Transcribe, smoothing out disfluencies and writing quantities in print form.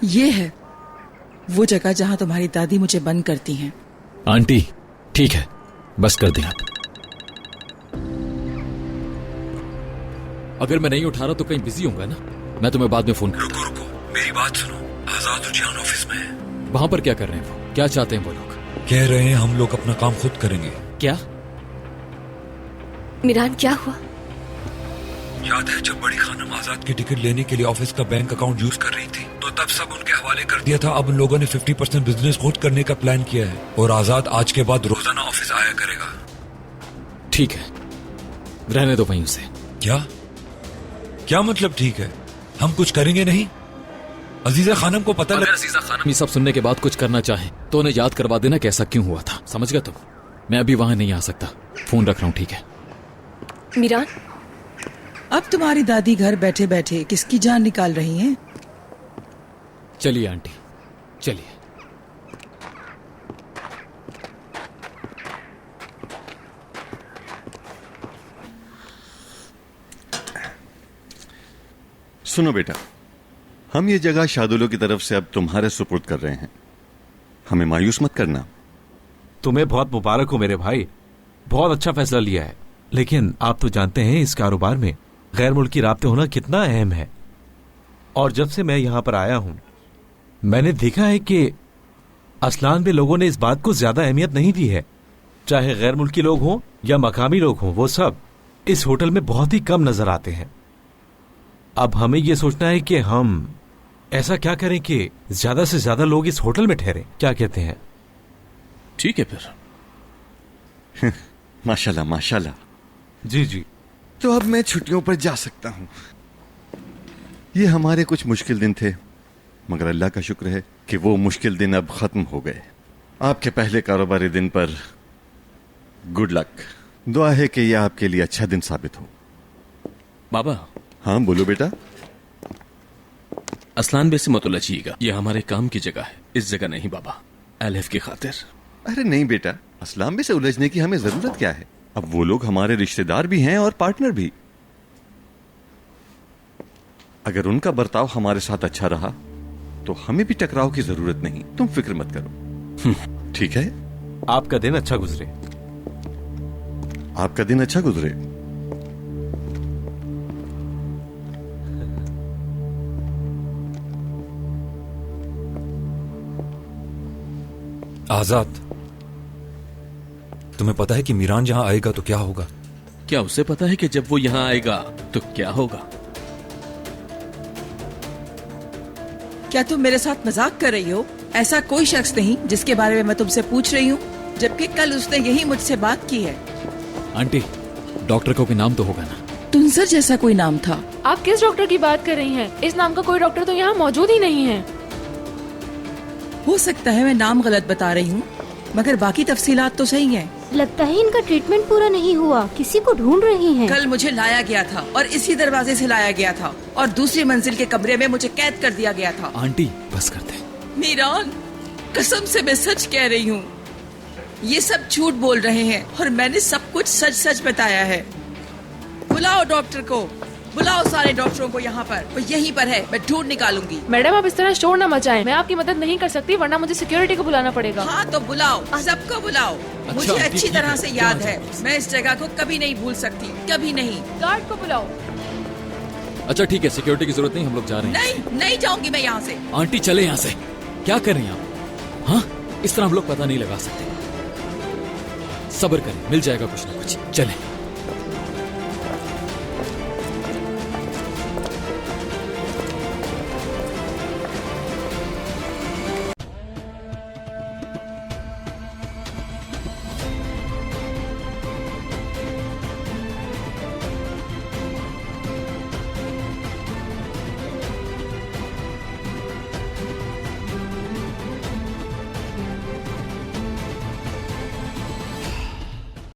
ये है वो जगह जहां तुम्हारी दादी मुझे बंद करती हैं। आंटी ठीक है, बस कर दिया। अगर मैं नहीं उठा रहा तो कहीं बिजी होऊंगा ना, मैं तुम्हें बाद में फोन करूंगा। रुको, मेरी बात सुनो। आजाद उद्यान ऑफिस में है। वहां पर क्या कर रहे हैं वो? क्या चाहते हैं वो लोग? कह रहे हैं हम लोग अपना काम खुद करेंगे। क्या? मिरान क्या हुआ? याद है जब बड़ी खानम आजाद की टिकट लेने के लिए ऑफिस का बैंक अकाउंट यूज कर रही थी, तो तब सब उनके हवाले कर दिया था। अब उन लोगों ने 50% बिजनेस खुद करने का प्लान किया है और आजाद आज के बाद रोजाना ऑफिस आया करेगा। ठीक है, रहने दो वहीं उसे। क्या मतलब ठीक है? हम कुछ करेंगे नहीं? अजीजा खानम को पता अगर अजीजा खानम ये सब सुनने के बाद कुछ करना चाहे तो उन्हें याद करवा देना कि ऐसा क्यों हुआ था। समझ गया तुम? मैं अभी वहां नहीं आ सकता, फोन रख रहा हूं। ठीक है मिरान, अब तुम्हारी दादी घर बैठे बैठे किसकी जान निकाल रही हैं? चलिए आंटी, चलिए। सुनो बेटा, हम ये जगह शादुलो की तरफ से अब तुम्हारे सुपुर्द कर रहे हैं। हमें मायूस मत करना। तुम्हें बहुत मुबारक हो मेरे भाई, बहुत अच्छा फैसला लिया है। लेकिन आप तो जानते हैं इस कारोबार में गैर मुल्की राब्ते होना कितना अहम है। और जब से मैं यहां पर आया हूं, मैंने देखा है कि असलान में लोगों ने इस बात को ज्यादा अहमियत नहीं दी है। चाहे गैर मुल्की लोग हों या मकामी लोग हों, वो सब इस होटल में बहुत ही कम नजर आते हैं। अब हमें यह सोचना है कि हम ऐसा क्या करें कि ज्यादा से ज्यादा लोग इस होटल में ठहरें। क्या कहते हैं? ठीक है फिर। माशाल्लाह माशाल्लाह। जी जी। तो अब मैं छुट्टियों पर जा सकता हूं। ये हमारे कुछ मुश्किल दिन थे, मगर अल्लाह का शुक्र है कि वो मुश्किल दिन अब खत्म हो गए। आपके पहले कारोबारी दिन पर गुड लक। दुआ है कि यह आपके लिए अच्छा दिन साबित हो। बाबा। हाँ बोलो बेटा। असलान बे से मत उलझिएगा, यह हमारे काम की जगह है, इस जगह नहीं बाबा, एलएफ की खातिर। अरे नहीं बेटा, असलाम बे से उलझने की हमें जरूरत क्या है? अब वो लोग हमारे रिश्तेदार भी हैं और पार्टनर भी। अगर उनका बर्ताव हमारे साथ अच्छा रहा तो हमें भी टकराव की जरूरत नहीं। तुम फिक्र मत करो, ठीक है? आपका दिन अच्छा गुजरे। आपका दिन अच्छा गुजरे। आजाद, तुम्हें पता है कि मीरान जहां आएगा तो क्या होगा? क्या उसे पता है कि जब वो यहाँ आएगा तो क्या होगा? क्या तुम मेरे साथ मजाक कर रही हो? ऐसा कोई शख्स नहीं जिसके बारे में मैं तुमसे पूछ रही हूँ, जबकि कल उसने यही मुझसे बात की है। आंटी, डॉक्टर का कोई नाम तो होगा ना? तुनसर जैसा कोई नाम था। आप किस डॉक्टर की बात कर रही हैं? इस नाम का कोई डॉक्टर तो यहाँ मौजूद ही नहीं है। हो सकता है मैं नाम गलत बता रही हूँ, मगर बाकी तफसीलात तो सही हैं। लगता है इनका ट्रीटमेंट पूरा नहीं हुआ, किसी को ढूंढ रही हैं। कल मुझे लाया गया था और इसी दरवाजे से लाया गया था और दूसरी मंजिल के कमरे में मुझे कैद कर दिया गया था। आंटी बस कर दे। मीरान, कसम से मैं सच कह रही हूँ, ये सब झूठ बोल रहे हैं और मैंने सब कुछ सच सच बताया है। बुलाओ डॉक्टर को, बुलाओ सारे डॉक्टरों को यहाँ पर। वो यहीं पर है, मैं ढूंढ निकालूंगी। मैडम आप इस तरह शोर न मचाएं, मैं आपकी मदद नहीं कर सकती, वरना मुझे सिक्योरिटी को बुलाना पड़ेगा। हाँ तो बुलाओ, सबको बुलाओ। मुझे अच्छी तरह से याद है, मैं इस जगह को कभी नहीं भूल सकती, कभी नहीं। गार्ड को बुलाओ। अच्छा ठीक है, सिक्योरिटी की जरूरत नहीं, हम लोग जा रहे हैं। नहीं, नहीं जाऊंगी मैं यहाँ से। आंटी चले यहाँ से। क्या कर रही हैं आप? हाँ, इस तरह हम लोग पता नहीं लगा सकते। सब्र करें, मिल जाएगा कुछ ना कुछ। चलें।